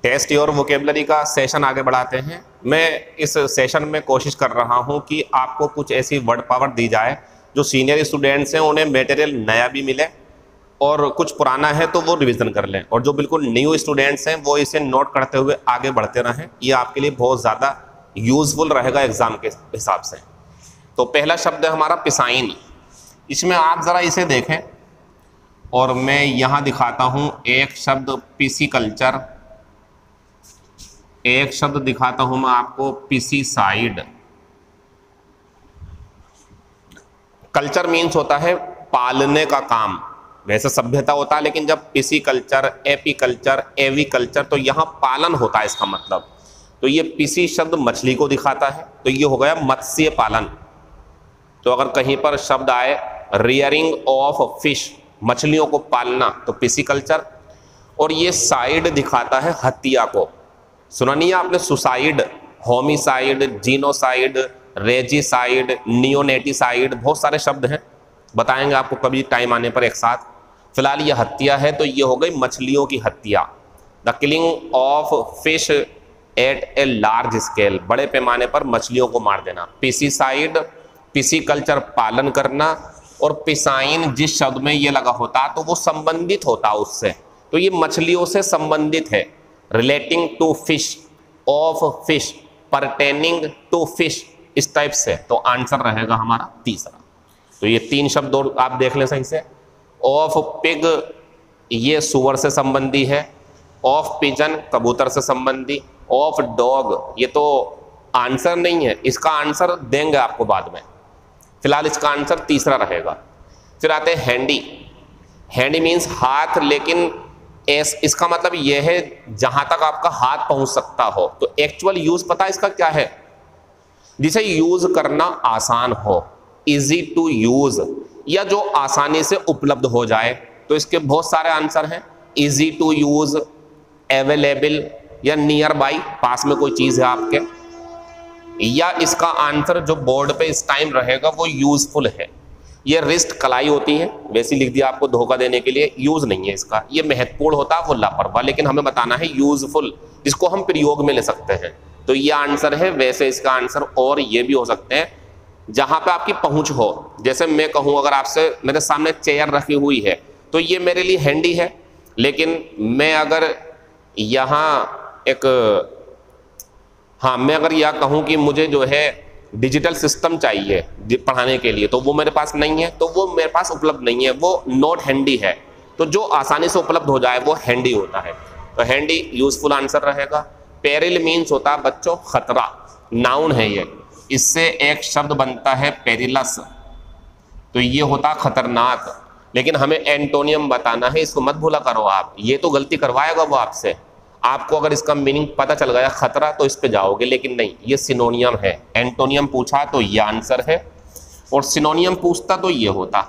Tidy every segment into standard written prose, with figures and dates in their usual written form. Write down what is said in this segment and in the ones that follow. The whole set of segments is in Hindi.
टेस्ट योर वोकेबलरी का सेशन आगे बढ़ाते हैं। मैं इस सेशन में कोशिश कर रहा हूं कि आपको कुछ ऐसी वर्ड पावर दी जाए जो सीनियर स्टूडेंट्स हैं उन्हें मटेरियल नया भी मिले और कुछ पुराना है तो वो रिवीजन कर लें, और जो बिल्कुल न्यू स्टूडेंट्स हैं वो इसे नोट करते हुए आगे बढ़ते रहें। ये आपके लिए बहुत ज़्यादा यूजफुल रहेगा एग्जाम के हिसाब से। तो पहला शब्द है हमारा पिसाइन। इसमें आप ज़रा इसे देखें और मैं यहाँ दिखाता हूँ एक शब्द पिसिकल्चर, एक शब्द दिखाता हूँ मैं आपको पिसिसाइड। कल्चर मीन्स होता है पालने का काम, वैसे सभ्यता होता है, लेकिन जब पिसिकल्चर, एपीकल्चर, एवीकल्चर तो यहाँ पालन होता है इसका मतलब। तो ये पिसी शब्द मछली को दिखाता है, तो ये हो गया मत्स्य पालन। तो अगर कहीं पर शब्द आए रियरिंग ऑफ फिश, मछलियों को पालना, तो पिसिकल्चर। और ये साइड दिखाता है हत्या को। सुना नहीं है आपने सुसाइड, होमिसाइड, जीनोसाइड, रेजिसाइड, नियोनेटिसाइड, बहुत सारे शब्द हैं, बताएंगे आपको कभी टाइम आने पर एक साथ। फिलहाल ये हत्या है, तो ये हो गई मछलियों की हत्या। The killing of fish at a large scale, बड़े पैमाने पर मछलियों को मार देना। पिसिसाइड, पिसिकल्चर पालन करना, और पिसाइन जिस शब्द में ये लगा होता तो वो संबंधित होता उससे, तो ये मछलियों से संबंधित है। Relating to fish, of fish, pertaining to fish, इस टाइप से। तो आंसर रहेगा हमारा तीसरा। तो ये तीन शब्द और आप देख लें सही से। ऑफ पिग ये सुअर से संबंधी है, ऑफ पिजन कबूतर से संबंधी, ऑफ डॉग ये तो आंसर नहीं है, इसका आंसर देंगे आपको बाद में। फिलहाल इसका आंसर तीसरा रहेगा। फिर आते हैं हैंडी। हैंडी मीन्स हाथ, लेकिन इसका मतलब यह है जहां तक आपका हाथ पहुंच सकता हो। तो एक्चुअल यूज पता है इसका क्या है? जिसे यूज करना आसान हो, इजी टू यूज, या जो आसानी से उपलब्ध हो जाए। तो इसके बहुत सारे आंसर हैं, इजी टू यूज, अवेलेबल, या नियर बाई, पास में कोई चीज है आपके, या इसका आंसर जो बोर्ड पे इस टाइम रहेगा वो यूजफुल है। ये रिस्ट कलाई होती है, वैसे लिख दिया आपको धोखा देने के लिए, यूज नहीं है इसका। ये महत्वपूर्ण होता है वो लापरवाह, लेकिन हमें बताना है यूजफुल, जिसको हम प्रयोग में ले सकते हैं। तो ये आंसर है। वैसे इसका आंसर और ये भी हो सकते हैं जहां पे आपकी पहुंच हो। जैसे मैं कहूं अगर आपसे मेरे सामने चेयर रखी हुई है तो ये मेरे लिए हैंडी है, लेकिन मैं अगर यहाँ मैं अगर यह कहूँ कि मुझे जो है डिजिटल सिस्टम चाहिए पढ़ाने के लिए, तो वो मेरे पास नहीं है, तो वो मेरे पास उपलब्ध नहीं है, वो नॉट हैंडी है। तो जो आसानी से उपलब्ध हो जाए वो हैंडी होता है। तो हैंडी यूजफुल आंसर रहेगा। पेरिल मीन्स होता है बच्चों खतरा, नाउन है ये, इससे एक शब्द बनता है पेरिलस, तो ये होता खतरनाक। लेकिन हमें एंटोनियम बताना है, इसको मत भूला करो आप, ये तो गलती करवाएगा वो आपसे। आपको अगर इसका मीनिंग पता चल गया खतरा तो इस पे जाओगे, लेकिन नहीं, ये सिनोनियम है। एंटोनियम पूछा तो ये आंसर है, और सिनोनियम पूछता तो ये होता,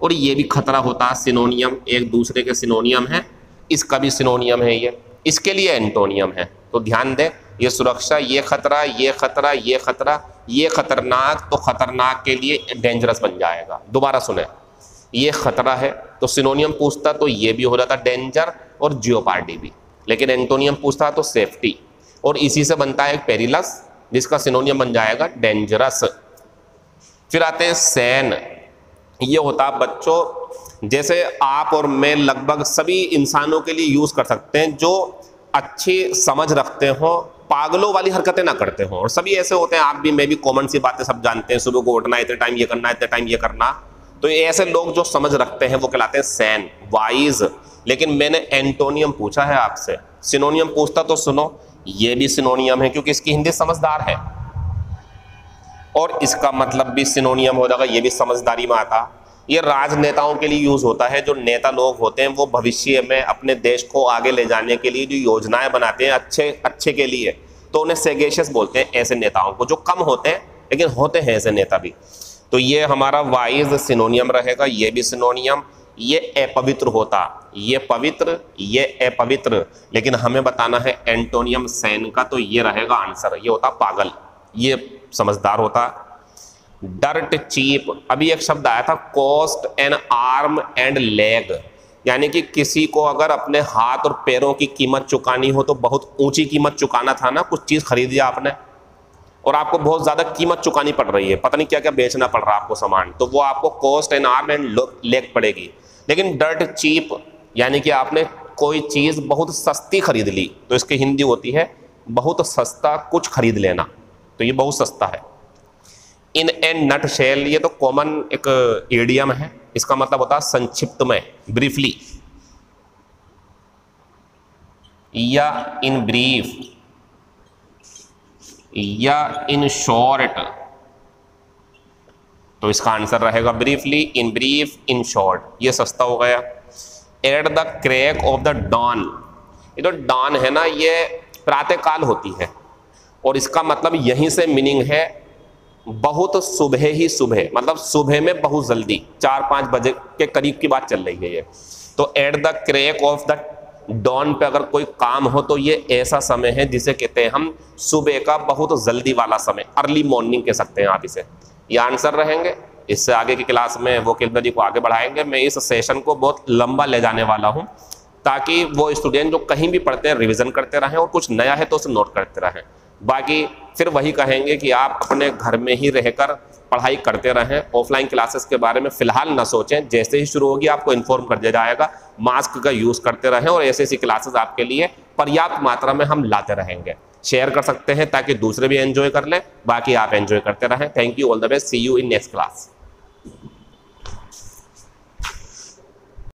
और ये भी खतरा होता। सिनोनियम एक दूसरे के सिनोनियम है, इसका भी सिनोनियम है ये, इसके लिए एंटोनियम है। तो ध्यान दें, ये सुरक्षा, ये खतरा, ये खतरा, ये खतरा, ये खतरनाक, तो खतरनाक के लिए डेंजरस बन जाएगा। दोबारा सुने, ये खतरा है तो सिनोनियम पूछता तो ये भी हो जाता डेंजर और जियोपार्डी भी, लेकिन एंटोनियम पूछता तो सेफ्टी, और इसी से बनता है पेरिलस, जिसका सिनोनियम बन जाएगा डेंजरस। फिर आते हैं सैन। ये होता है बच्चों, जैसे आप और मैं लगभग सभी इंसानों के लिए यूज कर सकते हैं जो अच्छी समझ रखते हो, पागलों वाली हरकतें ना करते हो। और सभी ऐसे होते हैं, आप भी मैं भी, कॉमन सी बातें सब जानते हैं, सुबह को उठना, इतने टाइम ये करना, इतने टाइम ये करना। तो ये ऐसे लोग जो समझ रखते हैं वो कहलाते हैं सैन, वाइज। लेकिन मैंने एंटोनियम पूछा है आपसे, सिनोनियम पूछता तो सुनो, ये भी सिनोनियम है क्योंकि इसकी हिंदी समझदार है, और इसका मतलब भी सिनोनियम हो जाएगा, ये भी समझदारी में आता। ये राजनेताओं के लिए यूज होता है, जो नेता लोग होते हैं वो भविष्य में अपने देश को आगे ले जाने के लिए जो योजनाएं बनाते हैं अच्छे के लिए, तो उन्हें सेगेशियस बोलते हैं ऐसे नेताओं को, जो कम होते हैं लेकिन होते हैं ऐसे नेता भी। तो ये हमारा वाइज सिनोनियम रहेगा, ये भी सिनोनियम। ये अपवित्र होता, ये पवित्र, ये अपवित्र, लेकिन हमें बताना है एंटोनियम सैन का, तो ये रहेगा आंसर, ये होता पागल, ये समझदार होता। डर्ट चीप, अभी एक शब्द आया था, cost N arm and leg, यानी कि किसी को अगर अपने हाथ और पैरों की कीमत चुकानी हो तो बहुत ऊंची कीमत चुकाना था ना, कुछ चीज़ खरीदी आपने और आपको बहुत ज़्यादा कीमत चुकानी पड़ रही है, पता नहीं क्या क्या बेचना पड़ रहा है आपको सामान, तो वो आपको cost and arm and leg पड़ेगी। लेकिन डर्ट चीप यानी कि आपने कोई चीज़ बहुत सस्ती खरीद ली, तो इसकी हिंदी होती है बहुत सस्ता कुछ खरीद लेना, तो ये बहुत सस्ता है। इन एंड नट शेल, ये तो कॉमन एक इडियम है, इसका मतलब होता है संक्षिप्त में, ब्रीफली या इन ब्रीफ या इन शॉर्ट, तो इसका आंसर रहेगा briefly, in brief, in short, ये सस्ता हो गया। At the crack of the dawn, ये जो डॉन है ना ये प्रातःकाल होती है और इसका मतलब यहीं से मीनिंग है बहुत सुबह ही सुबह, मतलब सुबह में बहुत जल्दी 4-5 बजे के करीब की बात चल रही है ये। तो at the crack of the dawn पे अगर कोई काम हो तो ये ऐसा समय है जिसे कहते हैं हम सुबह का बहुत जल्दी वाला समय, अर्ली मॉर्निंग कह सकते हैं आप इसे। ये आंसर रहेंगे। इससे आगे की क्लास में वोकैबुलरी को आगे बढ़ाएंगे। मैं इस सेशन को बहुत लंबा ले जाने वाला हूँ ताकि वो स्टूडेंट जो कहीं भी पढ़ते हैं रिवीजन करते रहें और कुछ नया है तो उसे नोट करते रहें। बाकी फिर वही कहेंगे कि आप अपने घर में ही रहकर पढ़ाई करते रहें, ऑफलाइन क्लासेस के बारे में फ़िलहाल ना सोचें, जैसे ही शुरू होगी आपको इन्फॉर्म कर दिया जाएगा। मास्क का यूज़ करते रहें और ऐसी क्लासेस आपके लिए पर्याप्त मात्रा में हम लाते रहेंगे। शेयर कर सकते हैं ताकि दूसरे भी एंजॉय कर लें, बाकी आप एंजॉय करते रहें। Thank you, all the best, see you in next class.